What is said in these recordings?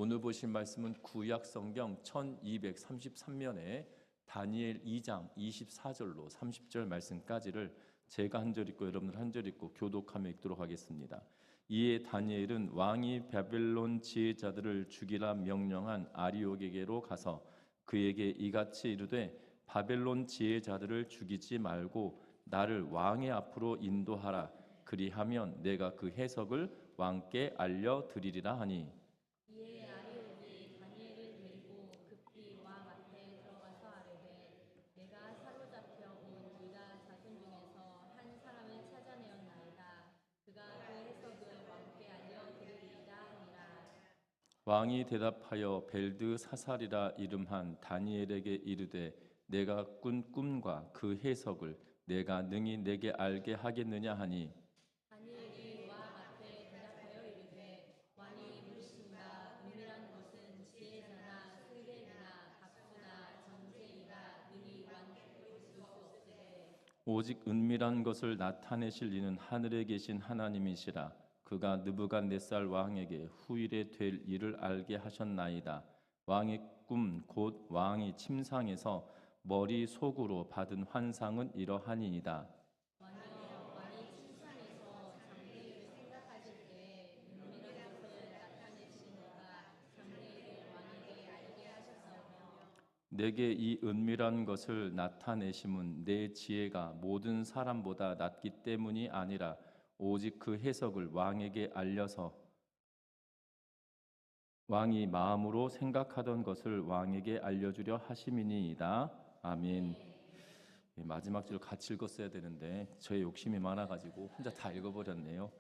오늘 보실 말씀은 구약 성경 1233면에 다니엘 2장 24절로 30절 말씀까지를 제가 한 절 읽고 여러분들 한 절 읽고 교독하며 읽도록 하겠습니다. 이에 다니엘은 왕이 바벨론 지혜자들을 죽이라 명령한 아리옥에게로 가서 그에게 이같이 이르되 바벨론 지혜자들을 죽이지 말고 나를 왕의 앞으로 인도하라. 그리하면 내가 그 해석을 왕께 알려드리리라 하니. 이에 아리옥이 다니엘을 데리고 급히 왕 앞에 들어가서 아뢰되 내가 사로잡혀 온 유다 자손 중에서 한 사람을 찾아내었나이다. 그가 그 해석을 왕께 알려드리리이다 하니라. 왕이 대답하여 벨드사살이라 이름한 다니엘에게 이르되 내가 꾼 꿈과 그 해석을 내가 능히 내게 알게 하겠느냐 하니. 다니엘이 왕 앞에 대답하여 이르되 왕이 물으신다. 은밀한 것은 지혜자나 술객이나 박수나 정제이가 능히 왕께 볼 수 없으되 오직 은밀한 것을 나타내실 이는 하늘에 계신 하나님이시라. 그가 느부갓네살 왕에게 후일에 될 일을 알게 하셨나이다. 왕의 꿈 곧 왕이 침상에서 머리 속으로 받은 환상은 이러하니이다. 왕이 침상에서 장래일을 생각하실 때 은밀한 것을 나타내신 이가 장래일을 왕에게 알게 하셨사오며 내게 이 은밀한 것을 나타내심은 내 지혜가 모든 사람보다 낫기 때문이 아니라 오직 그 해석을 왕에게 알려서 왕이 마음으로 생각하던 것을 왕에게 알려주려 하심이니이다. 아멘. 마지막 줄 같이 읽었어야 되는데 저의 욕심이 많아가지고 혼자 다 읽어버렸네요.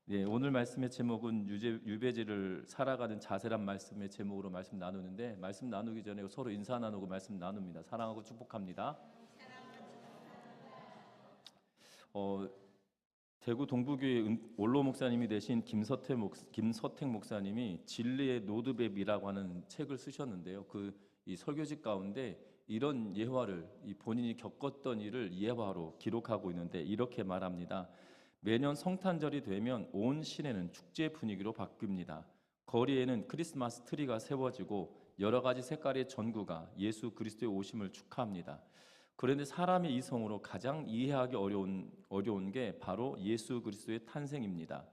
네, 오늘 말씀의 제목은 유배지를 살아가는 자세란 말씀의 제목으로 말씀 나누는데, 말씀 나누기 전에 서로 인사 나누고 말씀 나눕니다. 사랑하고 축복합니다. 대구 동부교회 원로 목사님이 되신 김서택 목사님이 진리의 로드맵이라고 하는 책을 쓰셨는데요. 이 설교집 가운데 이런 예화를, 본인이 겪었던 일을 예화로 기록하고 있는데 이렇게 말합니다. 매년 성탄절이 되면 온 시내는 축제 분위기로 바뀝니다. 거리에는 크리스마스 트리가 세워지고 여러 가지 색깔의 전구가 예수 그리스도의 오심을 축하합니다. 그런데 사람의 이성으로 가장 이해하기 어려운 게 바로 예수 그리스도의 탄생입니다.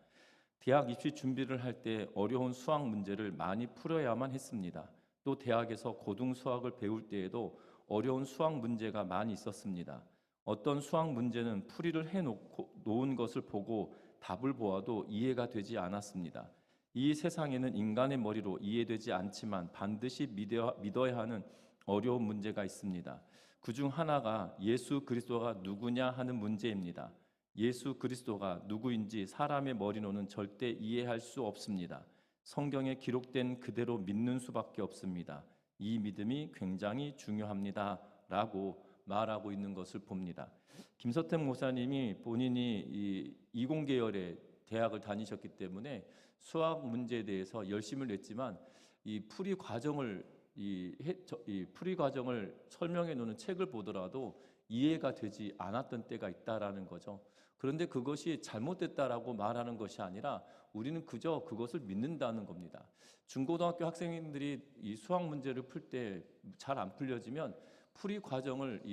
대학 입시 준비를 할 때 어려운 수학 문제를 많이 풀어야만 했습니다. 또 대학에서 고등 수학을 배울 때에도 어려운 수학 문제가 많이 있었습니다. 어떤 수학 문제는 풀이를 놓은 것을 보고 답을 보아도 이해가 되지 않았습니다. 이 세상에는 인간의 머리로 이해되지 않지만 반드시 믿어야 하는 어려운 문제가 있습니다. 그중 하나가 예수 그리스도가 누구냐 하는 문제입니다. 예수 그리스도가 누구인지 사람의 머리로는 절대 이해할 수 없습니다. 성경에 기록된 그대로 믿는 수밖에 없습니다. 이 믿음이 굉장히 중요합니다. 라고 말하고 있는 것을 봅니다. 김서택 목사님이 본인이 이공계열의 대학을 다니셨기 때문에 수학 문제에 대해서 열심을 냈지만 이 풀이 과정을 설명해 놓는 책을 보더라도 이해가 되지 않았던 때가 있다라는 거죠. 그런데 그것이 잘못됐다라고 말하는 것이 아니라 우리는 그저 그것을 믿는다는 겁니다. 중고등학교 학생들이 이 수학 문제를 풀 때 잘 안 풀려지면 풀이 과정을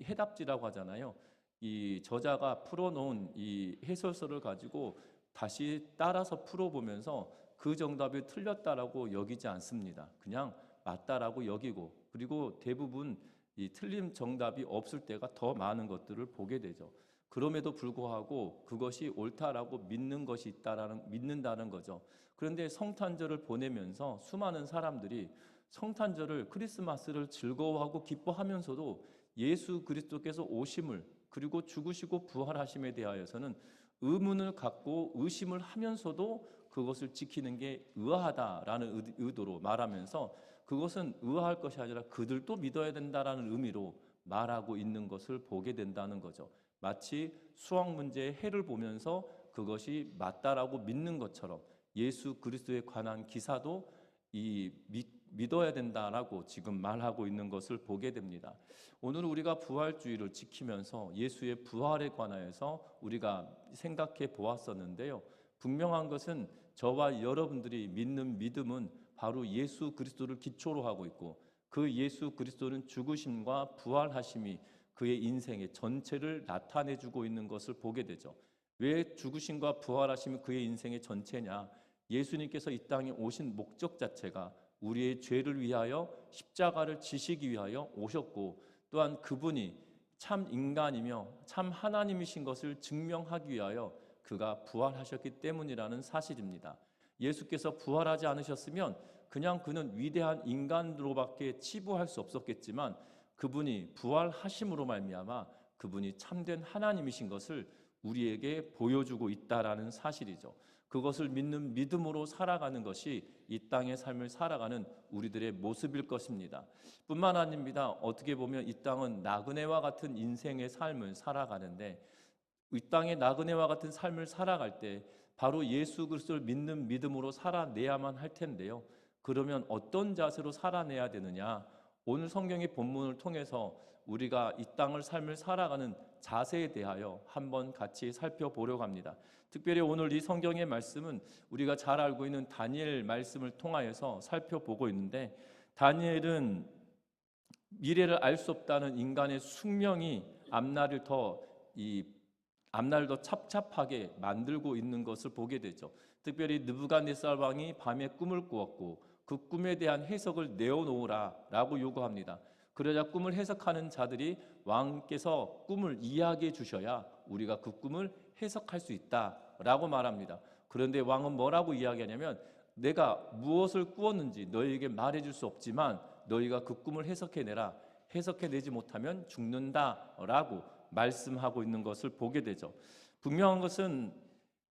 해답지라고 하잖아요. 이 저자가 풀어놓은 이 해설서를 가지고 다시 따라서 풀어보면서 그 정답이 틀렸다라고 여기지 않습니다. 그냥 맞다라고 여기고, 그리고 대부분 이 틀린 정답이 없을 때가 더 많은 것들을 보게 되죠. 그럼에도 불구하고 그것이 옳다라고 믿는다는 거죠. 그런데 성탄절을 보내면서 수많은 사람들이 성탄절을, 크리스마스를 즐거워하고 기뻐하면서도 예수 그리스도께서 오심을, 그리고 죽으시고 부활하심에 대하여서는 의문을 갖고 의심을 하면서도 그것을 지키는 게 의아하다라는 의도로 말하면서 그것은 의아할 것이 아니라 그들도 믿어야 된다라는 의미로 말하고 있는 것을 보게 된다는 거죠. 마치 수학 문제의 해를 보면서 그것이 맞다라고 믿는 것처럼 예수 그리스도에 관한 기사도 믿어야 된다라고 지금 말하고 있는 것을 보게 됩니다. 오늘 우리가 부활주의를 지키면서 예수의 부활에 관하여서 우리가 생각해 보았었는데요. 분명한 것은 저와 여러분들이 믿는 믿음은 바로 예수 그리스도를 기초로 하고 있고, 그 예수 그리스도는 죽으심과 부활하심이 그의 인생의 전체를 나타내주고 있는 것을 보게 되죠. 왜 죽으심과 부활하심이 그의 인생의 전체냐? 예수님께서 이 땅에 오신 목적 자체가 우리의 죄를 위하여 십자가를 지시기 위하여 오셨고, 또한 그분이 참 인간이며 참 하나님이신 것을 증명하기 위하여 그가 부활하셨기 때문이라는 사실입니다. 예수께서 부활하지 않으셨으면 그냥 그는 위대한 인간으로밖에 치부할 수 없었겠지만, 그분이 부활하심으로 말미암아 그분이 참된 하나님이신 것을 우리에게 보여주고 있다라는 사실이죠. 그것을 믿는 믿음으로 살아가는 것이 이 땅의 삶을 살아가는 우리들의 모습일 것입니다. 뿐만 아닙니다. 어떻게 보면 이 땅은 나그네와 같은 인생의 삶을 살아가는데, 이 땅의 나그네와 같은 삶을 살아갈 때 바로 예수 그리스도를 믿는 믿음으로 살아내야만 할 텐데요. 그러면 어떤 자세로 살아내야 되느냐? 오늘 성경의 본문을 통해서 우리가 이 땅을 삶을 살아가는 자세에 대하여 한번 같이 살펴보려고 합니다. 특별히 오늘 이 성경의 말씀은 우리가 잘 알고 있는 다니엘 말씀을 통하여서 살펴보고 있는데, 다니엘은 미래를 알 수 없다는 인간의 숙명이 앞날을 더 찹찹하게 만들고 있는 것을 보게 되죠. 특별히 느부갓네살 왕이 밤에 꿈을 꾸었고 그 꿈에 대한 해석을 내어놓으라라고 요구합니다. 그러자 꿈을 해석하는 자들이 왕께서 꿈을 이야기해 주셔야 우리가 그 꿈을 해석할 수 있다라고 말합니다. 그런데 왕은 뭐라고 이야기하냐면, 내가 무엇을 꾸었는지 너희에게 말해줄 수 없지만 너희가 그 꿈을 해석해내라. 해석해내지 못하면 죽는다라고 말씀하고 있는 것을 보게 되죠. 분명한 것은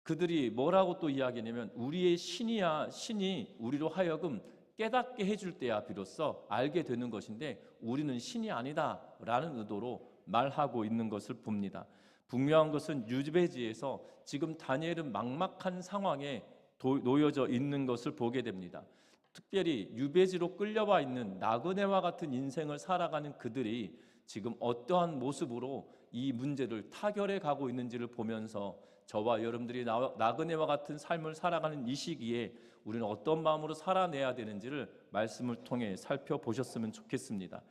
그들이 뭐라고 또 이야기하냐면, 우리의 신이 우리로 하여금 깨닫게 해줄 때야 비로소 알게 되는 것인데 우리는 신이 아니다라는 의도로 말하고 있는 것을 봅니다. 분명한 것은 유배지에서 지금 다니엘은 막막한 상황에 놓여져 있는 것을 보게 됩니다. 특별히 유배지로 끌려와 있는 나그네와 같은 인생을 살아가는 그들이 지금 어떠한 모습으로 이 문제를 타결해 가고 있는지를 보면서 저와 여러분들이 나그네와 같은 삶을 살아가는 이 시기에 우리는 어떤 마음으로 살아내야 되는지를 말씀을 통해 살펴보셨으면 좋겠습니다.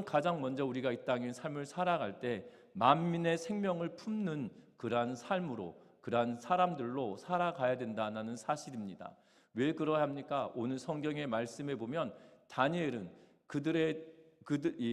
가장 먼저 우리가 이 땅의 삶을 살아갈 때 만민의 생명을 품는 그러한 삶으로, 그러한 사람들로 살아가야 된다는 사실입니다. 왜 그러야 합니까? 오늘 성경의 말씀에 보면 다니엘은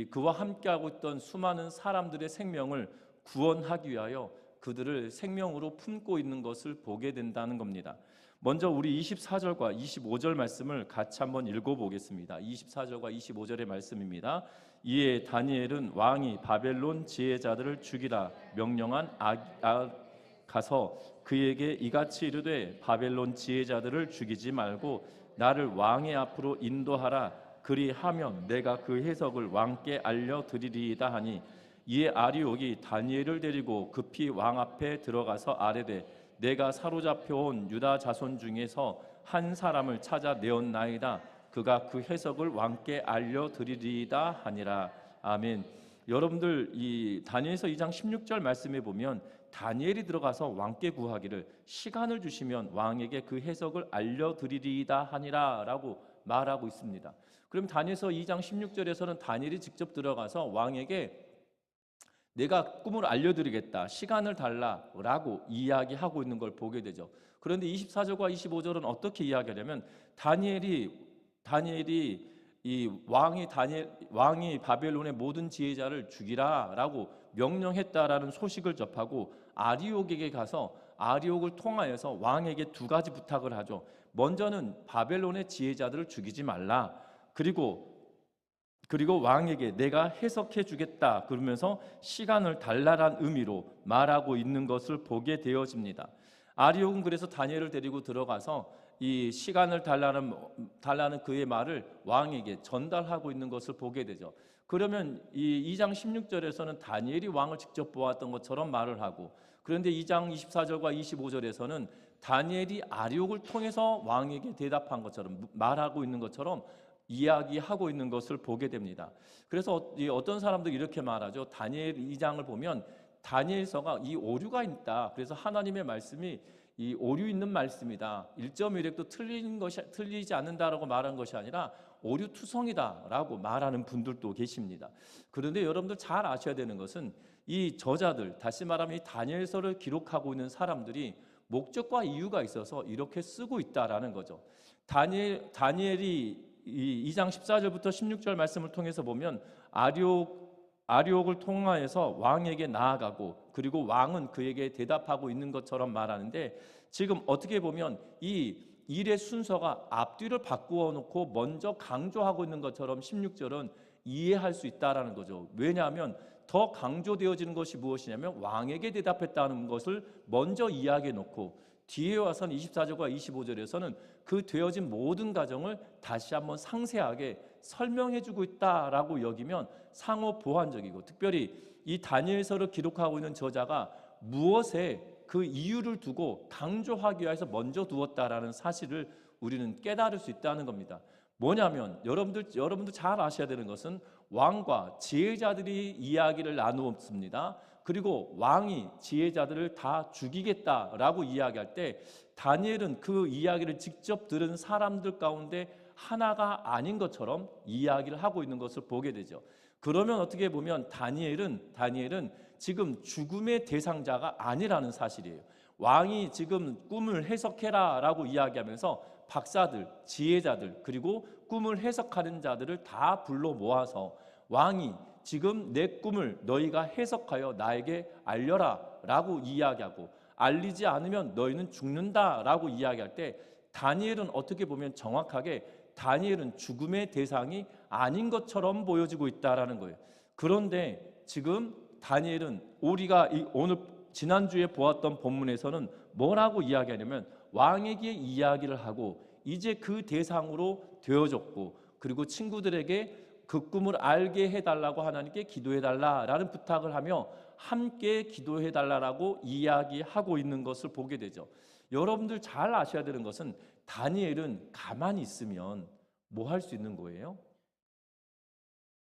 그와 함께하고 있던 수많은 사람들의 생명을 구원하기 위하여 그들을 생명으로 품고 있는 것을 보게 된다는 겁니다. 먼저 우리 24절과 25절 말씀을 같이 한번 읽어보겠습니다. 24절과 25절의 말씀입니다. 이에 다니엘은 왕이 바벨론 지혜자들을 죽이라 명령한 가서 그에게 이같이 이르되, 바벨론 지혜자들을 죽이지 말고 나를 왕의 앞으로 인도하라. 그리하면 내가 그 해석을 왕께 알려드리리이다 하니, 이에 아리옥이 다니엘을 데리고 급히 왕 앞에 들어가서 아뢰되, 내가 사로잡혀온 유다 자손 중에서 한 사람을 찾아내었나이다. 그가 그 해석을 왕께 알려드리리이다 하니라. 아멘. 여러분들, 이 다니엘서 2장 16절 말씀에 보면 다니엘이 들어가서 왕께 구하기를, 시간을 주시면 왕에게 그 해석을 알려드리리이다 하니라 라고 말하고 있습니다. 그럼 다니엘서 2장 16절에서는 다니엘이 직접 들어가서 왕에게 내가 꿈을 알려드리겠다, 시간을 달라라고 이야기하고 있는 걸 보게 되죠. 그런데 24절과 25절은 어떻게 이야기하냐면, 다니엘이 이 왕이 바벨론의 모든 지혜자를 죽이라라고 명령했다라는 소식을 접하고 아리옥에게 가서 아리옥을 통하여서 왕에게 두 가지 부탁을 하죠. 먼저는 바벨론의 지혜자들을 죽이지 말라. 그리고 왕에게 내가 해석해 주겠다 그러면서 시간을 달라란 의미로 말하고 있는 것을 보게 되어집니다. 아리옥은 그래서 다니엘을 데리고 들어가서 이 시간을 달라는 그의 말을 왕에게 전달하고 있는 것을 보게 되죠. 그러면 이 2장 16절에서는 다니엘이 왕을 직접 보았던 것처럼 말을 하고, 그런데 2장 24절과 25절에서는 다니엘이 아리옥을 통해서 왕에게 대답한 것처럼 말하고 있는 것처럼 이야기하고 있는 것을 보게 됩니다. 그래서 어떤 사람들이 이렇게 말하죠. 다니엘 2장을 보면 다니엘서가 이 오류가 있다. 그래서 하나님의 말씀이 이 오류 있는 말씀이다. 1.1획도 틀리지 않는다라고 말한 것이 아니라 오류투성이다라고 말하는 분들도 계십니다. 그런데 여러분들 잘 아셔야 되는 것은 이 저자들, 다시 말하면 이 다니엘서를 기록하고 있는 사람들이 목적과 이유가 있어서 이렇게 쓰고 있다라는 거죠. 다니엘이 이 2장 14절부터 16절 말씀을 통해서 보면 아리옥을 통하여서 왕에게 나아가고 그리고 왕은 그에게 대답하고 있는 것처럼 말하는데, 지금 어떻게 보면 이 일의 순서가 앞뒤를 바꾸어 놓고 먼저 강조하고 있는 것처럼 16절은 이해할 수 있다라는 거죠. 왜냐하면 더 강조되어지는 것이 무엇이냐면 왕에게 대답했다는 것을 먼저 이야기해 놓고 뒤에 와서는 24절과 25절에서는 그 되어진 모든 과정을 다시 한번 상세하게 설명해 주고 있다라고 여기면 상호 보완적이고, 특별히 이 다니엘서를 기록하고 있는 저자가 무엇에 그 이유를 두고 강조하기 위해서 먼저 두었다라는 사실을 우리는 깨달을 수 있다는 겁니다. 뭐냐면 여러분들 잘 아셔야 되는 것은 왕과 지혜자들이 이야기를 나누었습니다. 그리고 왕이 지혜자들을 다 죽이겠다라고 이야기할 때 다니엘은 그 이야기를 직접 들은 사람들 가운데 하나가 아닌 것처럼 이야기를 하고 있는 것을 보게 되죠. 그러면 어떻게 보면 다니엘은 지금 죽음의 대상자가 아니라는 사실이에요. 왕이 지금 꿈을 해석해라라고 이야기하면서 박사들, 지혜자들, 그리고 꿈을 해석하는 자들을 다 불러 모아서 왕이 지금 내 꿈을 너희가 해석하여 나에게 알려라 라고 이야기하고, 알리지 않으면 너희는 죽는다 라고 이야기할 때 다니엘은 어떻게 보면 정확하게 다니엘은 죽음의 대상이 아닌 것처럼 보여지고 있다라는 거예요. 그런데 지금 다니엘은 우리가 오늘 지난주에 보았던 본문에서는 뭐라고 이야기하냐면 왕에게 이야기를 하고 이제 그 대상으로 되어졌고, 그리고 친구들에게 그 꿈을 알게 해달라고 하나님께 기도해달라라는 부탁을 하며 함께 기도해달라고 이야기하고 있는 것을 보게 되죠. 여러분들 잘 아셔야 되는 것은 다니엘은 가만히 있으면 뭐 할 수 있는 거예요?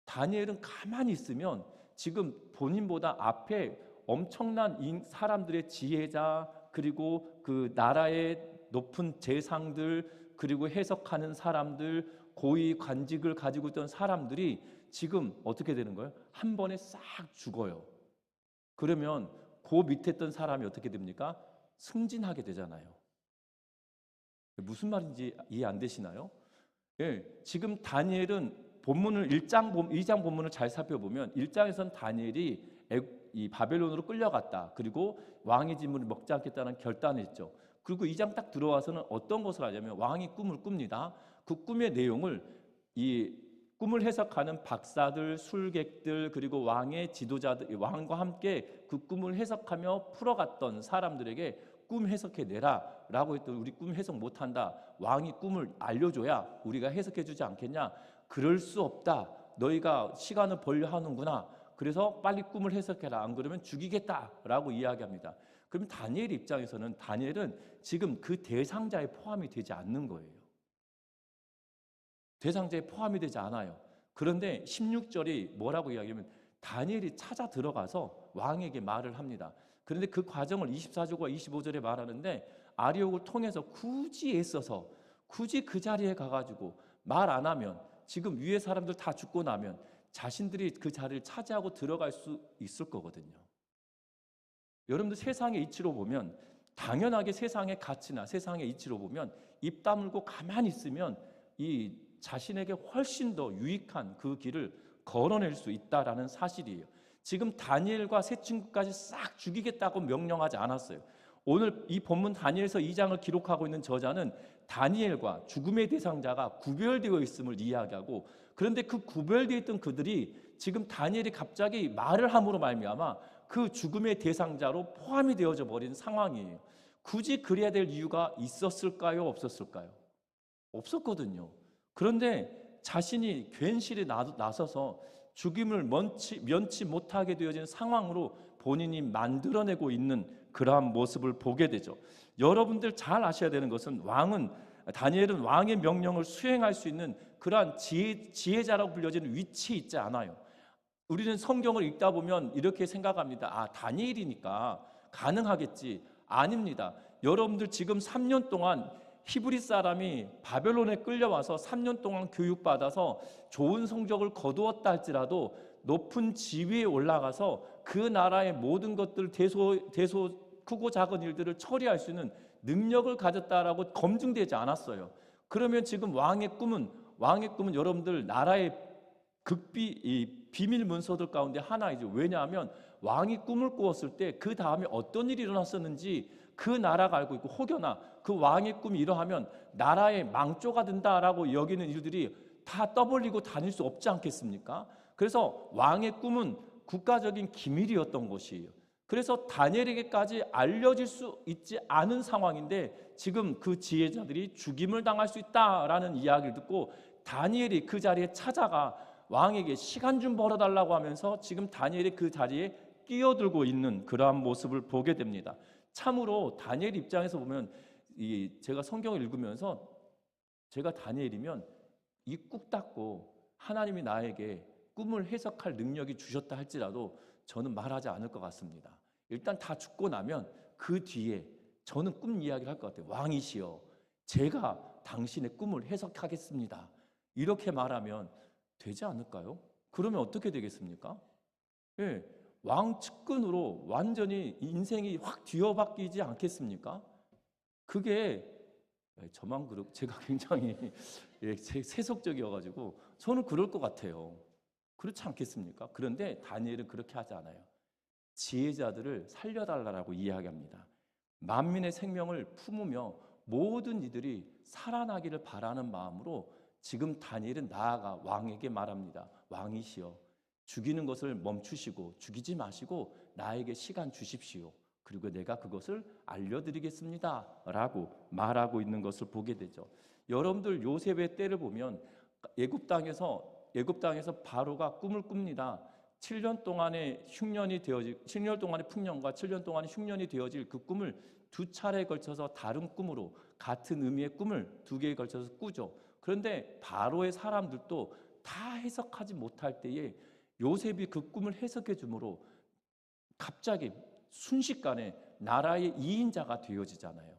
다니엘은 가만히 있으면 지금 본인보다 앞에 엄청난 사람들의 지혜자, 그리고 그 나라의 높은 재상들, 그리고 해석하는 사람들, 고위 관직을 가지고 있던 사람들이 지금 어떻게 되는 거예요? 한 번에 싹 죽어요. 그러면 그 밑에 있던 사람이 어떻게 됩니까? 승진하게 되잖아요. 무슨 말인지 이해 안 되시나요? 예, 지금 다니엘은 본문을 2장 본문을 잘 살펴보면 1장에서는 다니엘이 이 바벨론으로 끌려갔다. 그리고 왕의 짐을 먹지 않겠다는 결단을 했죠. 그리고 2장 딱 들어와서는 어떤 것을 하냐면 왕이 꿈을 꿉니다. 그 꿈의 내용을 이 꿈을 해석하는 박사들, 술객들, 그리고 왕의 지도자들, 왕과 함께 그 꿈을 해석하며 풀어갔던 사람들에게 꿈 해석해 내라 라고 했더니 우리 꿈 해석 못한다. 왕이 꿈을 알려줘야 우리가 해석해 주지 않겠냐. 그럴 수 없다. 너희가 시간을 벌려 하는구나. 그래서 빨리 꿈을 해석해라. 안 그러면 죽이겠다라고 이야기합니다. 그럼 다니엘 입장에서는 다니엘은 지금 그 대상자에 포함이 되지 않는 거예요. 대상자에 포함이 되지 않아요. 그런데 16절이 뭐라고 이야기하면 다니엘이 찾아 들어가서 왕에게 말을 합니다. 그런데 그 과정을 24절과 25절에 말하는데 아리옥을 통해서 굳이 애써서 굳이 그 자리에 가가지고 말 안 하면 지금 위에 사람들 다 죽고 나면 자신들이 그 자리를 차지하고 들어갈 수 있을 거거든요. 여러분들 세상의 이치로 보면 당연하게 세상의 가치나 세상의 이치로 보면 입 다물고 가만히 있으면 이 자신에게 훨씬 더 유익한 그 길을 걸어낼 수 있다라는 사실이에요. 지금 다니엘과 세 친구까지 싹 죽이겠다고 명령하지 않았어요. 오늘 이 본문 다니엘서 2장을 기록하고 있는 저자는 다니엘과 죽음의 대상자가 구별되어 있음을 이야기하고, 그런데 그 구별되어 있던 그들이 지금 다니엘이 갑자기 말을 함으로 말미암아 그 죽음의 대상자로 포함이 되어져 버린 상황이에요. 굳이 그래야 될 이유가 있었을까요? 없었을까요? 없었거든요. 그런데 자신이 괜시리 나서서 죽임을 면치 못하게 되어진 상황으로 본인이 만들어내고 있는 그러한 모습을 보게 되죠. 여러분들 잘 아셔야 되는 것은 다니엘은 왕의 명령을 수행할 수 있는 그러한 지혜자라고 불려지는 위치에 있지 않아요. 우리는 성경을 읽다 보면 이렇게 생각합니다. 다니엘이니까 가능하겠지. 아닙니다. 여러분들 지금 3년 동안 히브리 사람이 바벨론에 끌려와서 3년 동안 교육받아서 좋은 성적을 거두었다 할지라도 높은 지위에 올라가서 그 나라의 모든 것들 크고 작은 일들을 처리할 수 있는 능력을 가졌다라고 검증되지 않았어요. 그러면 지금 왕의 꿈은 여러분들 나라의 이 비밀 문서들 가운데 하나이죠. 왜냐하면 왕이 꿈을 꾸었을 때 그 다음에 어떤 일이 일어났었는지 그 나라가 알고 있고, 혹여나 그 왕의 꿈이 이러하면 나라의 망조가 된다라고 여기는 일들이 다 떠벌리고 다닐 수 없지 않겠습니까? 그래서 왕의 꿈은 국가적인 기밀이었던 것이에요. 그래서 다니엘에게까지 알려질 수 있지 않은 상황인데 지금 그 지혜자들이 죽임을 당할 수 있다라는 이야기를 듣고 다니엘이 그 자리에 찾아가 왕에게 시간 좀 벌어달라고 하면서 지금 다니엘이 그 자리에 끼어들고 있는 그러한 모습을 보게 됩니다. 참으로 다니엘 입장에서 보면, 제가 성경을 읽으면서 제가 다니엘이면 입 꾹 닫고 하나님이 나에게 꿈을 해석할 능력이 주셨다 할지라도 저는 말하지 않을 것 같습니다. 일단 다 죽고 나면 그 뒤에 저는 꿈 이야기를 할 것 같아요. 왕이시여, 제가 당신의 꿈을 해석하겠습니다. 이렇게 말하면 되지 않을까요? 그러면 어떻게 되겠습니까? 예, 왕 측근으로 완전히 인생이 확 뒤어바뀌지 않겠습니까? 그게 저만 그렇고 제가 굉장히 세속적이어가지고 저는 그럴 것 같아요. 그렇지 않겠습니까? 그런데 다니엘은 그렇게 하지 않아요. 지혜자들을 살려달라고 이야기합니다. 만민의 생명을 품으며 모든 이들이 살아나기를 바라는 마음으로 지금 다니엘은 나아가 왕에게 말합니다. 왕이시여, 죽이는 것을 멈추시고 죽이지 마시고 나에게 시간 주십시오. 그리고 내가 그것을 알려드리겠습니다 라고 말하고 있는 것을 보게 되죠. 여러분들 요셉의 때를 보면 애굽 땅에서 바로가 꿈을 꿉니다. 7년 동안의 풍년과 7년 동안의 흉년이 되어질 그 꿈을 두 차례에 걸쳐서 다른 꿈으로 같은 의미의 꿈을 두 개에 걸쳐서 꾸죠. 그런데 바로의 사람들도 다 해석하지 못할 때에 요셉이 그 꿈을 해석해 주므로 갑자기 순식간에 나라의 2인자가 되어지잖아요.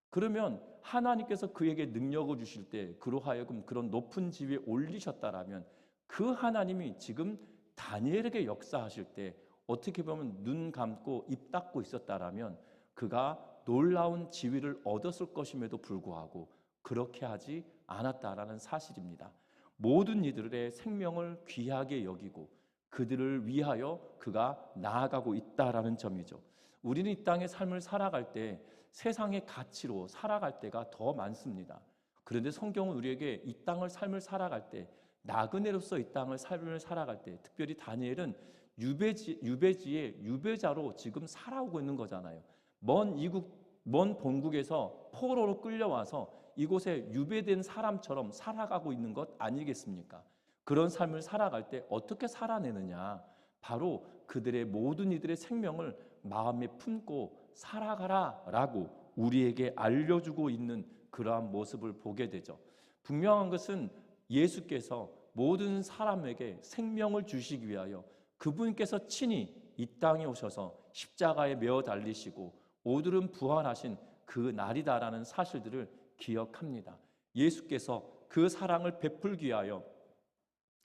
그러면 하나님께서 그에게 능력을 주실 때 그로 하여금 그런 높은 지위에 올리셨다라면 그 하나님이 지금 다니엘에게 역사하실 때 어떻게 보면 눈 감고 입 닫고 있었다라면 그가 놀라운 지위를 얻었을 것임에도 불구하고 그렇게 하지 않았다라는 사실입니다. 모든 이들의 생명을 귀하게 여기고 그들을 위하여 그가 나아가고 있다라는 점이죠. 우리는 이 땅의 삶을 살아갈 때 세상의 가치로 살아갈 때가 더 많습니다. 그런데 성경은 우리에게 이 땅을 삶을 살아갈 때 나그네로서 이 땅을 삶을 살아갈 때 특별히 다니엘은 유배지의 유배자로 지금 살아오고 있는 거잖아요. 먼 본국에서 포로로 끌려와서 이곳에 유배된 사람처럼 살아가고 있는 것 아니겠습니까? 그런 삶을 살아갈 때 어떻게 살아내느냐? 바로 그들의 모든 이들의 생명을 마음에 품고 살아가라라고 우리에게 알려주고 있는 그러한 모습을 보게 되죠. 분명한 것은 예수께서 모든 사람에게 생명을 주시기 위하여 그분께서 친히 이 땅에 오셔서 십자가에 매어 달리시고 오늘은 부활하신 그 날이다라는 사실들을 기억합니다. 예수께서 그 사랑을 베풀기 위하여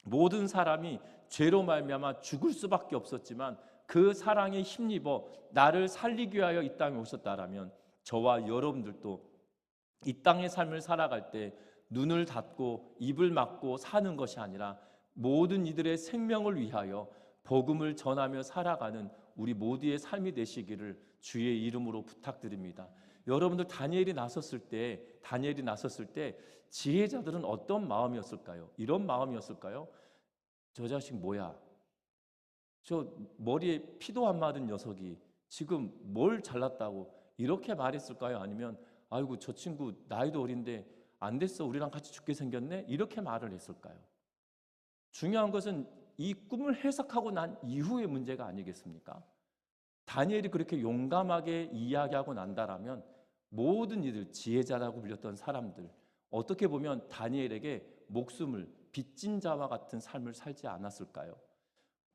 모든 사람이 죄로 말미암아 죽을 수밖에 없었지만 그 사랑에 힘입어 나를 살리기 위하여 이 땅에 오셨다라면 저와 여러분들도 이 땅의 삶을 살아갈 때 눈을 닫고 입을 막고 사는 것이 아니라 모든 이들의 생명을 위하여 복음을 전하며 살아가는 우리 모두의 삶이 되시기를 주의 이름으로 부탁드립니다. 여러분들 다니엘이 나섰을 때 지혜자들은 어떤 마음이었을까요? 이런 마음이었을까요? 저 자식 뭐야? 저 머리에 피도 안 맞은 녀석이 지금 뭘 잘났다고 이렇게 말했을까요? 아니면 아이고 저 친구 나이도 어린데 안 됐어, 우리랑 같이 죽게 생겼네, 이렇게 말을 했을까요? 중요한 것은 이 꿈을 해석하고 난 이후의 문제가 아니겠습니까? 다니엘이 그렇게 용감하게 이야기하고 난다라면 모든 이들, 지혜자라고 불렸던 사람들, 어떻게 보면 다니엘에게 목숨을 빚진 자와 같은 삶을 살지 않았을까요?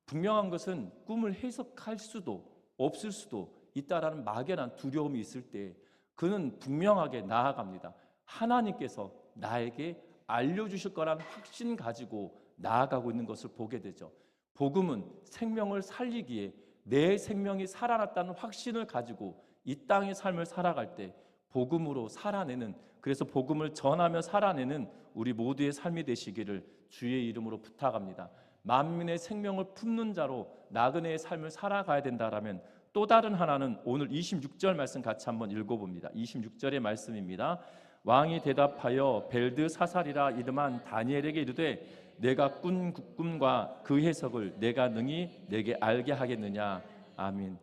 분명한 것은 꿈을 해석할 수도 없을 수도 있다라는 막연한 두려움이 있을 때 그는 분명하게 나아갑니다. 하나님께서 나에게 알려주실 거란 확신 가지고 나아가고 있는 것을 보게 되죠. 복음은 생명을 살리기에 내 생명이 살아났다는 확신을 가지고 이 땅의 삶을 살아갈 때 복음으로 살아내는, 그래서 복음을 전하며 살아내는 우리 모두의 삶이 되시기를 주의 이름으로 부탁합니다. 만민의 생명을 품는 자로 나그네의 삶을 살아가야 된다라면 또 다른 하나는 오늘 26절 말씀 같이 한번 읽어봅니다. 26절의 말씀입니다. 왕이 대답하여 벨드사살이라 이름한 다니엘에게 이르되 내가 꾼 꿈과 그 해석을 내가 능히 내게 알게 하겠느냐. 아멘.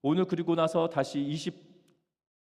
오늘 그리고 나서 다시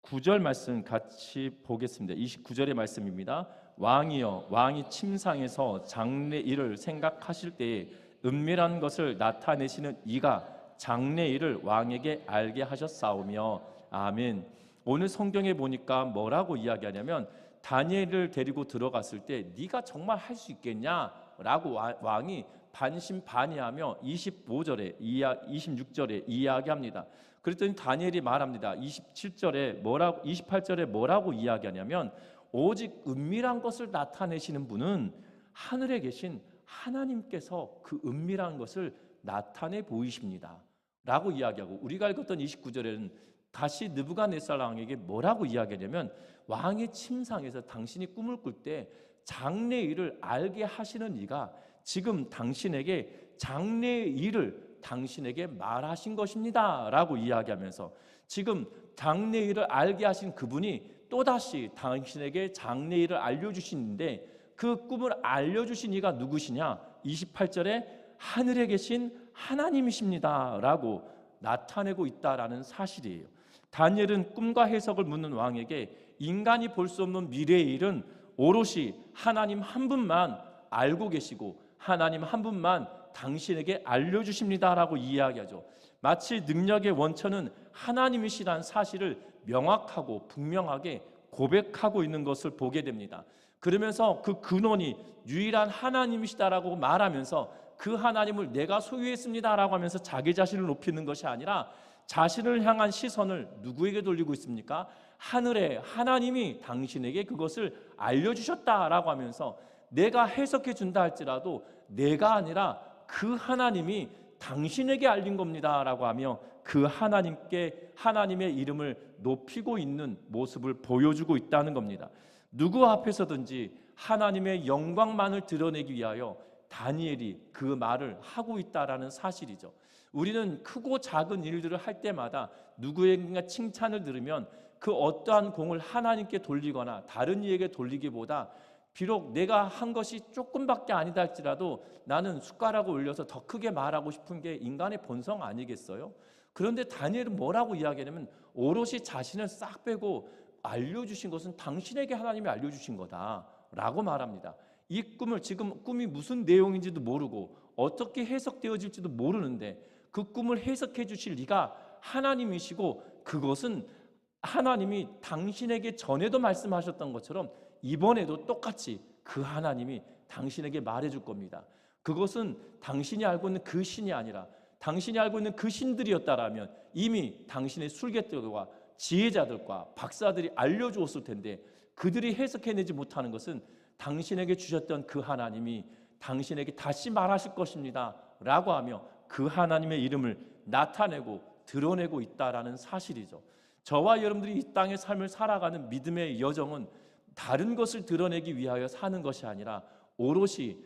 29절 말씀 같이 보겠습니다. 29절의 말씀입니다. 왕이여, 왕이 침상에서 장래 일을 생각하실 때에 은밀한 것을 나타내시는 이가 장래 일을 왕에게 알게 하셨사오며. 아멘. 오늘 성경에 보니까 뭐라고 이야기하냐면 다니엘을 데리고 들어갔을 때 네가 정말 할 수 있겠냐라고 왕이 반신반의하며 26절에 이야기합니다. 그랬더니 다니엘이 말합니다. 28절에 뭐라고 이야기하냐면 오직 은밀한 것을 나타내시는 분은 하늘에 계신 하나님께서 그 은밀한 것을 나타내 보이십니다 라고 이야기하고, 우리가 읽었던 29절에는 다시 느부갓네살 왕에게 뭐라고 이야기하냐면 왕의 침상에서 당신이 꿈을 꿀 때 장래 일을 알게 하시는 이가 지금 당신에게 장래의 일을 당신에게 말하신 것입니다 라고 이야기하면서 지금 장래 일을 알게 하신 그분이 또다시 당신에게 장래 일을 알려주시는데 그 꿈을 알려주신 이가 누구시냐? 28절에 하늘에 계신 하나님이십니다 라고 나타내고 있다라는 사실이에요. 다니엘은 꿈과 해석을 묻는 왕에게 인간이 볼 수 없는 미래의 일은 오롯이 하나님 한 분만 알고 계시고 하나님 한 분만 당신에게 알려주십니다 라고 이야기하죠. 마치 능력의 원천은 하나님이시라는 사실을 명확하고 분명하게 고백하고 있는 것을 보게 됩니다. 그러면서 그 근원이 유일한 하나님이시다라고 말하면서 그 하나님을 내가 소유했습니다라고 하면서 자기 자신을 높이는 것이 아니라 자신을 향한 시선을 누구에게 돌리고 있습니까? 하늘의 하나님이 당신에게 그것을 알려주셨다라고 하면서 내가 해석해 준다 할지라도 내가 아니라 그 하나님이 당신에게 알린 겁니다라고 하며 그 하나님의 이름을 높이고 있는 모습을 보여주고 있다는 겁니다. 누구 앞에서든지 하나님의 영광만을 드러내기 위하여 다니엘이 그 말을 하고 있다라는 사실이죠. 우리는 크고 작은 일들을 할 때마다 누구에게 칭찬을 들으면 그 어떠한 공을 하나님께 돌리거나 다른 이에게 돌리기보다 비록 내가 한 것이 조금밖에 아니다 할지라도 나는 숟가락을 올려서 더 크게 말하고 싶은 게 인간의 본성 아니겠어요? 그런데 다니엘은 뭐라고 이야기하냐면 오롯이 자신을 싹 빼고 알려주신 것은 당신에게 하나님이 알려주신 거다라고 말합니다. 이 꿈을 지금 꿈이 무슨 내용인지도 모르고 어떻게 해석되어질지도 모르는데 그 꿈을 해석해 주실 리가 하나님이시고 그것은 하나님이 당신에게 전에도 말씀하셨던 것처럼 이번에도 똑같이 그 하나님이 당신에게 말해줄 겁니다. 그것은 당신이 알고 있는 그 신이 아니라 당신이 알고 있는 그 신들이었다라면 이미 당신의 술객들과 지혜자들과 박사들이 알려주었을 텐데 그들이 해석해내지 못하는 것은 당신에게 주셨던 그 하나님이 당신에게 다시 말하실 것입니다 라고 하며 그 하나님의 이름을 나타내고 드러내고 있다라는 사실이죠. 저와 여러분들이 이 땅의 삶을 살아가는 믿음의 여정은 다른 것을 드러내기 위하여 사는 것이 아니라 오롯이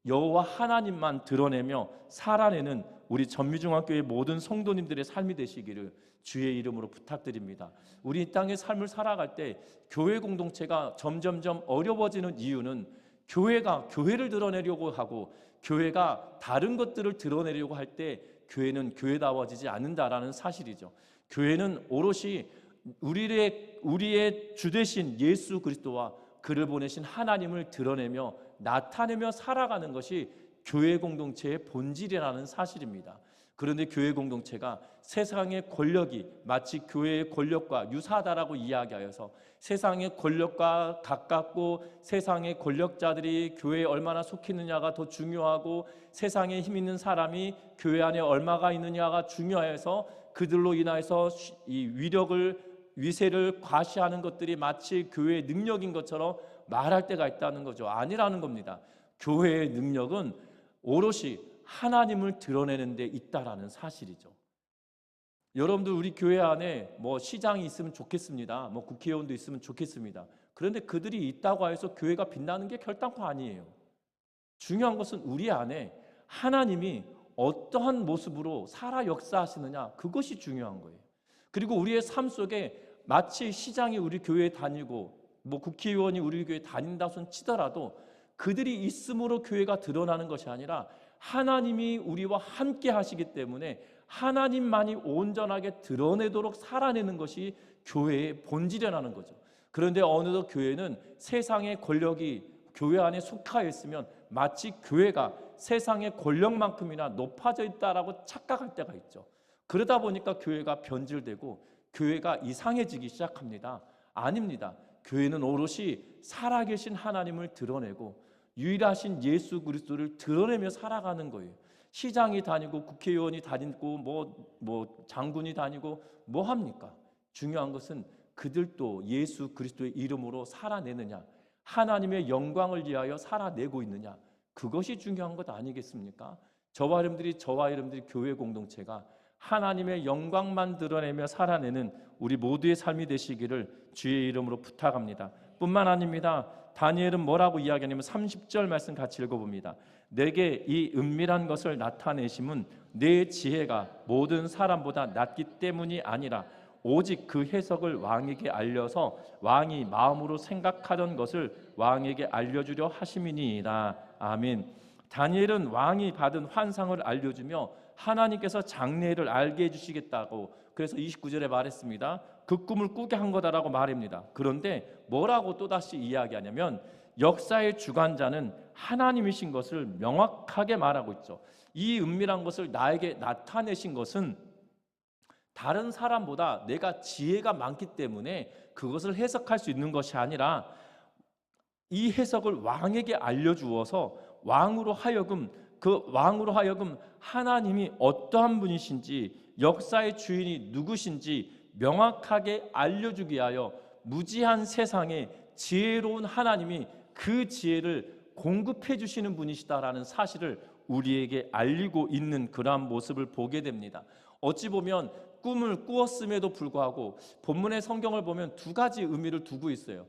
여호와 하나님만 드러내며 살아내는 우리 전미중앙교회 모든 성도님들의 삶이 되시기를 주의 이름으로 부탁드립니다. 우리 이 땅의 삶을 살아갈 때 교회 공동체가 점점점 어려워지는 이유는 교회가 교회를 드러내려고 하고 교회가 다른 것들을 드러내려고 할 때 교회는 교회다워지지 않는다라는 사실이죠. 교회는 오롯이 우리의 주 되신 예수 그리스도와 그를 보내신 하나님을 드러내며 나타내며 살아가는 것이 교회 공동체의 본질이라는 사실입니다. 그런데 교회 공동체가 세상의 권력이 마치 교회의 권력과 유사하다라고 이야기하여서 세상의 권력과 가깝고 세상의 권력자들이 교회에 얼마나 속해 있느냐가 더 중요하고 세상에 힘 있는 사람이 교회 안에 얼마가 있느냐가 중요해서 그들로 인하여서 이 위세를 과시하는 것들이 마치 교회의 능력인 것처럼 말할 때가 있다는 거죠. 아니라는 겁니다. 교회의 능력은 오롯이 하나님을 드러내는 데 있다라는 사실이죠. 여러분들 우리 교회 안에 뭐 시장이 있으면 좋겠습니다. 뭐 국회의원도 있으면 좋겠습니다. 그런데 그들이 있다고 해서 교회가 빛나는 게 결단코 아니에요. 중요한 것은 우리 안에 하나님이 어떠한 모습으로 살아 역사하시느냐, 그것이 중요한 거예요. 그리고 우리의 삶 속에 마치 시장이 우리 교회에 다니고 뭐 국회의원이 우리 교회에 다닌다 손 치더라도 그들이 있음으로 교회가 드러나는 것이 아니라 하나님이 우리와 함께 하시기 때문에 하나님만이 온전하게 드러내도록 살아내는 것이 교회의 본질이라는 거죠. 그런데 어느덧 교회는 세상의 권력이 교회 안에 속하여 있으면 마치 교회가 세상의 권력만큼이나 높아져 있다라고 착각할 때가 있죠. 그러다 보니까 교회가 변질되고 교회가 이상해지기 시작합니다. 아닙니다. 교회는 오롯이 살아계신 하나님을 드러내고 유일하신 예수 그리스도를 드러내며 살아가는 거예요. 시장이 다니고 국회의원이 다니고 뭐 장군이 다니고 뭐 합니까? 중요한 것은 그들도 예수 그리스도의 이름으로 살아내느냐, 하나님의 영광을 위하여 살아내고 있느냐, 그것이 중요한 것 아니겠습니까? 저와 여러분들이 교회 공동체가 하나님의 영광만 드러내며 살아내는 우리 모두의 삶이 되시기를 주의 이름으로 부탁합니다. 뿐만 아닙니다. 다니엘은 뭐라고 이야기하냐면 30절 말씀 같이 읽어봅니다. 내게 이 은밀한 것을 나타내심은 내 지혜가 모든 사람보다 낮기 때문이 아니라 오직 그 해석을 왕에게 알려서 왕이 마음으로 생각하던 것을 왕에게 알려주려 하심이니이다. 아멘. 다니엘은 왕이 받은 환상을 알려주며 하나님께서 장래를 알게 해주시겠다고, 그래서 29절에 말했습니다. 그 꿈을 꾸게 한 거다라고 말합니다. 그런데 뭐라고 또다시 이야기하냐면 역사의 주관자는 하나님이신 것을 명확하게 말하고 있죠. 이 은밀한 것을 나에게 나타내신 것은 다른 사람보다 내가 지혜가 많기 때문에 그것을 해석할 수 있는 것이 아니라 이 해석을 왕에게 알려주어서 왕으로 하여금 하나님이 어떠한 분이신지, 역사의 주인이 누구신지 명확하게 알려주기 위하여 무지한 세상에 지혜로운 하나님이 그 지혜를 공급해 주시는 분이시다라는 사실을 우리에게 알리고 있는 그러한 모습을 보게 됩니다. 어찌 보면 꿈을 꾸었음에도 불구하고 본문의 성경을 보면 두 가지 의미를 두고 있어요.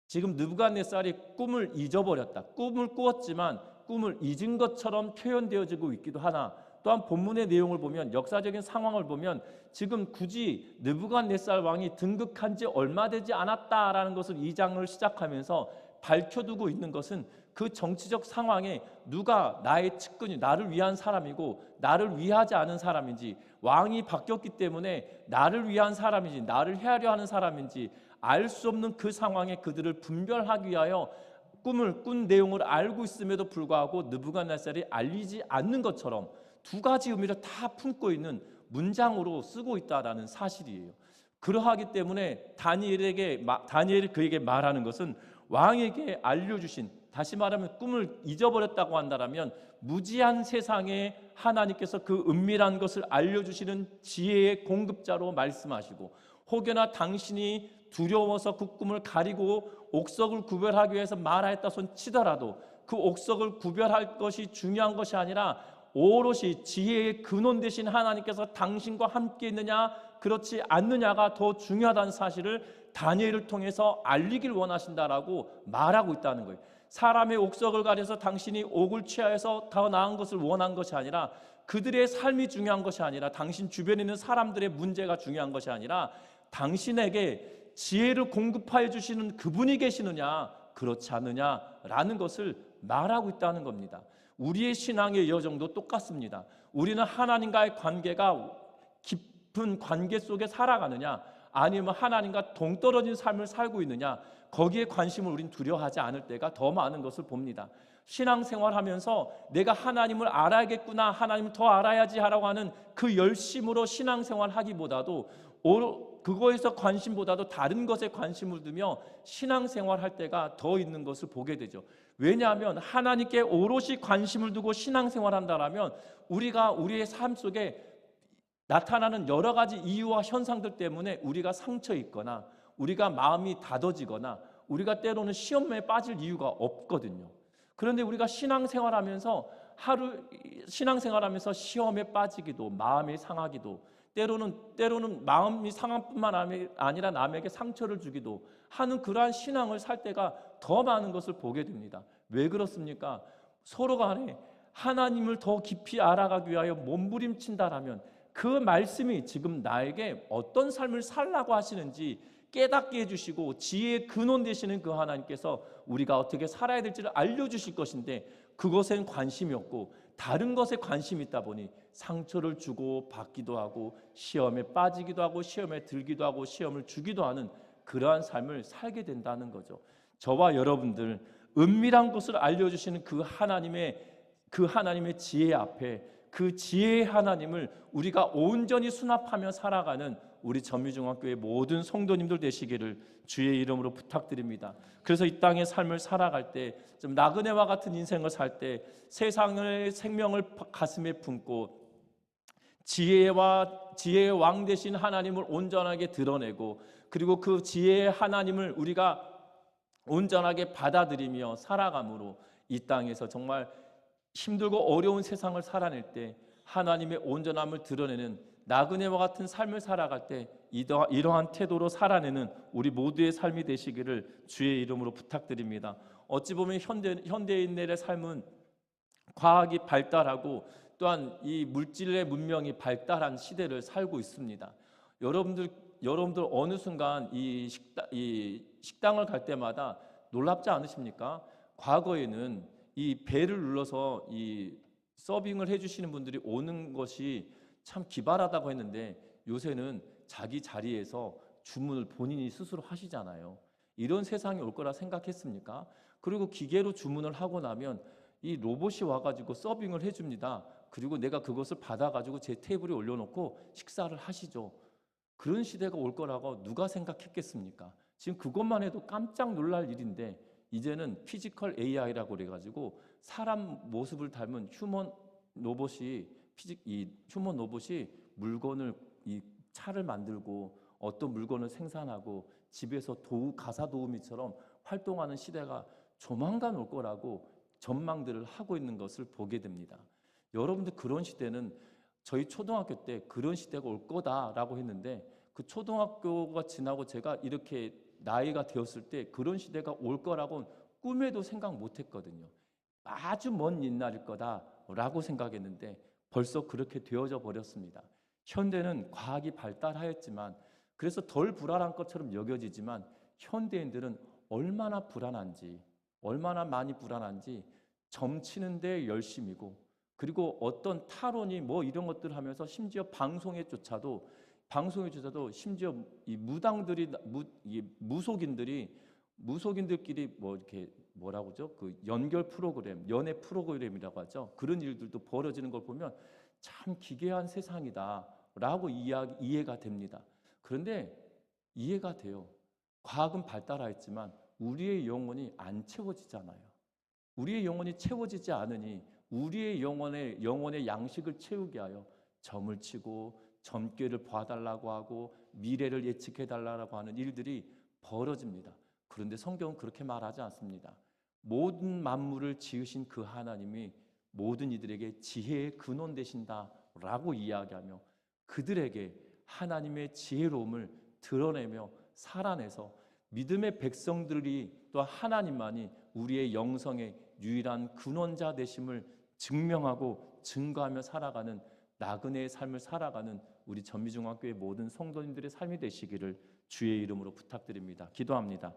지금 느부갓네살이 꿈을 잊어버렸다, 꿈을 꾸었지만 꿈을 잊은 것처럼 표현되어지고 있기도 하나, 또한 본문의 내용을 보면, 역사적인 상황을 보면 지금 굳이 느부갓네살 왕이 등극한 지 얼마 되지 않았다라는 것을 이 장을 시작하면서 밝혀두고 있는 것은 그 정치적 상황에 누가 나의 측근이 나를 위한 사람이고 나를 위하지 않은 사람인지, 왕이 바뀌었기 때문에 나를 위한 사람인지 나를 해하려 하는 사람인지 알 수 없는 그 상황에 그들을 분별하기 위하여 꿈을 꾼 내용을 알고 있음에도 불구하고 느부갓네살이 알리지 않는 것처럼 두 가지 의미를 다 품고 있는 문장으로 쓰고 있다라는 사실이에요. 그러하기 때문에 다니엘이 그에게 말하는 것은 왕에게 알려주신, 다시 말하면 꿈을 잊어버렸다고 한다면 무지한 세상에 하나님께서 그 은밀한 것을 알려주시는 지혜의 공급자로 말씀하시고, 혹여나 당신이 두려워서 그 꿈을 가리고 옥석을 구별하기 위해서 말하였다 손 치더라도 그 옥석을 구별할 것이 중요한 것이 아니라 오롯이 지혜의 근원 되신 하나님께서 당신과 함께 있느냐 그렇지 않느냐가 더 중요하다는 사실을 다니엘을 통해서 알리길 원하신다라고 말하고 있다는 거예요. 사람의 옥석을 가려서 당신이 옥을 취하여서 더 나은 것을 원한 것이 아니라, 그들의 삶이 중요한 것이 아니라, 당신 주변에 있는 사람들의 문제가 중요한 것이 아니라 당신에게 지혜를 공급하여 주시는 그분이 계시느냐 그렇지 않느냐라는 것을 말하고 있다는 겁니다. 우리의 신앙의 여정도 똑같습니다. 우리는 하나님과의 관계가 깊은 관계 속에 살아가느냐, 아니면 하나님과 동떨어진 삶을 살고 있느냐, 거기에 관심을 우린 두려워하지 않을 때가 더 많은 것을 봅니다. 신앙생활하면서 내가 하나님을 알아야겠구나, 하나님을 더 알아야지 하라고 하는 그 열심으로 신앙생활하기보다도 그거에서 관심보다도 다른 것에 관심을 두며 신앙생활할 때가 더 있는 것을 보게 되죠. 왜냐하면 하나님께 오롯이 관심을 두고 신앙생활한다라면 우리가 우리의 삶 속에 나타나는 여러 가지 이유와 현상들 때문에 우리가 상처 있거나 우리가 마음이 다져지거나 우리가 때로는 시험에 빠질 이유가 없거든요. 그런데 우리가 신앙생활하면서 시험에 빠지기도 마음이 상하기도 때로는 마음이 상한 뿐만 아니라 남에게 상처를 주기도 하는 그러한 신앙을 살 때가 더 많은 것을 보게 됩니다. 왜 그렇습니까? 서로 간에 하나님을 더 깊이 알아가기 위하여 몸부림친다라면 그 말씀이 지금 나에게 어떤 삶을 살라고 하시는지 깨닫게 해주시고 지혜의 근원 되시는 그 하나님께서 우리가 어떻게 살아야 될지를 알려주실 것인데 그것엔 관심이 없고 다른 것에 관심이 있다 보니 상처를 주고 받기도 하고 시험에 빠지기도 하고 시험에 들기도 하고 시험을 주기도 하는 그러한 삶을 살게 된다는 거죠. 저와 여러분들 은밀한 것을 알려주시는 그 하나님의 지혜 앞에 그 지혜의 하나님을 우리가 온전히 수납하며 살아가는 우리 전미중학교의 모든 성도님들 되시기를 주의 이름으로 부탁드립니다. 그래서 이 땅의 삶을 살아갈 때 좀 나그네와 같은 인생을 살 때 세상의 생명을 가슴에 품고 지혜의 왕 되신 하나님을 온전하게 드러내고 그리고 그 지혜의 하나님을 우리가 온전하게 받아들이며 살아감으로 이 땅에서 정말 힘들고 어려운 세상을 살아낼 때 하나님의 온전함을 드러내는 나그네와 같은 삶을 살아갈 때 이러한 태도로 살아내는 우리 모두의 삶이 되시기를 주의 이름으로 부탁드립니다. 어찌 보면 현대인들의 삶은 과학이 발달하고 또한 이 물질의 문명이 발달한 시대를 살고 있습니다. 여러분들 어느 순간 이 식당을 갈 때마다 놀랍지 않으십니까? 과거에는 이 벨을 눌러서 이 서빙을 해주시는 분들이 오는 것이 참 기발하다고 했는데 요새는 자기 자리에서 주문을 본인이 스스로 하시잖아요. 이런 세상이 올 거라 생각했습니까? 그리고 기계로 주문을 하고 나면 이 로봇이 와가지고 서빙을 해줍니다. 그리고 내가 그것을 받아가지고 제 테이블에 올려놓고 식사를 하시죠. 그런 시대가 올 거라고 누가 생각했겠습니까? 지금 그것만 해도 깜짝 놀랄 일인데 이제는 피지컬 AI라고 그래가지고 사람 모습을 닮은 휴먼 로봇이 물건을 이 차를 만들고 어떤 물건을 생산하고 집에서 가사 도우미처럼 활동하는 시대가 조만간 올 거라고 전망들을 하고 있는 것을 보게 됩니다. 여러분들 그런 시대는 저희 초등학교 때 그런 시대가 올 거다라고 했는데 그 초등학교가 지나고 제가 이렇게 나이가 되었을 때 그런 시대가 올 거라고는 꿈에도 생각 못 했거든요. 아주 먼 옛날일 거다라고 생각했는데 벌써 그렇게 되어져 버렸습니다. 현대는 과학이 발달하였지만 그래서 덜 불안한 것처럼 여겨지지만 현대인들은 얼마나 많이 불안한지 점치는 데 열심이고 그리고 어떤 탈원이 뭐 이런 것들을 하면서 심지어 방송에조차도 심지어 이 무속인들끼리 뭐 이렇게 뭐라고죠? 그 연결 프로그램, 연애 프로그램이라고 하죠. 그런 일들도 벌어지는 걸 보면 참 기괴한 세상이다라고 이해가 됩니다. 그런데 이해가 돼요. 과학은 발달하였지만 우리의 영혼이 안 채워지잖아요. 우리의 영혼이 채워지지 않으니 우리의 영혼의 양식을 채우게 하여 점을 치고 점괘를 봐달라고 하고 미래를 예측해달라고 하는 일들이 벌어집니다. 그런데 성경은 그렇게 말하지 않습니다. 모든 만물을 지으신 그 하나님이 모든 이들에게 지혜의 근원 되신다라고 이야기하며 그들에게 하나님의 지혜로움을 드러내며 살아내서 믿음의 백성들이 또 하나님만이 우리의 영성의 유일한 근원자 되심을 증명하고 증거하며 살아가는 나그네의 삶을 살아가는 우리 전미중학교의 모든 성도님들의 삶이 되시기를 주의 이름으로 부탁드립니다. 기도합니다.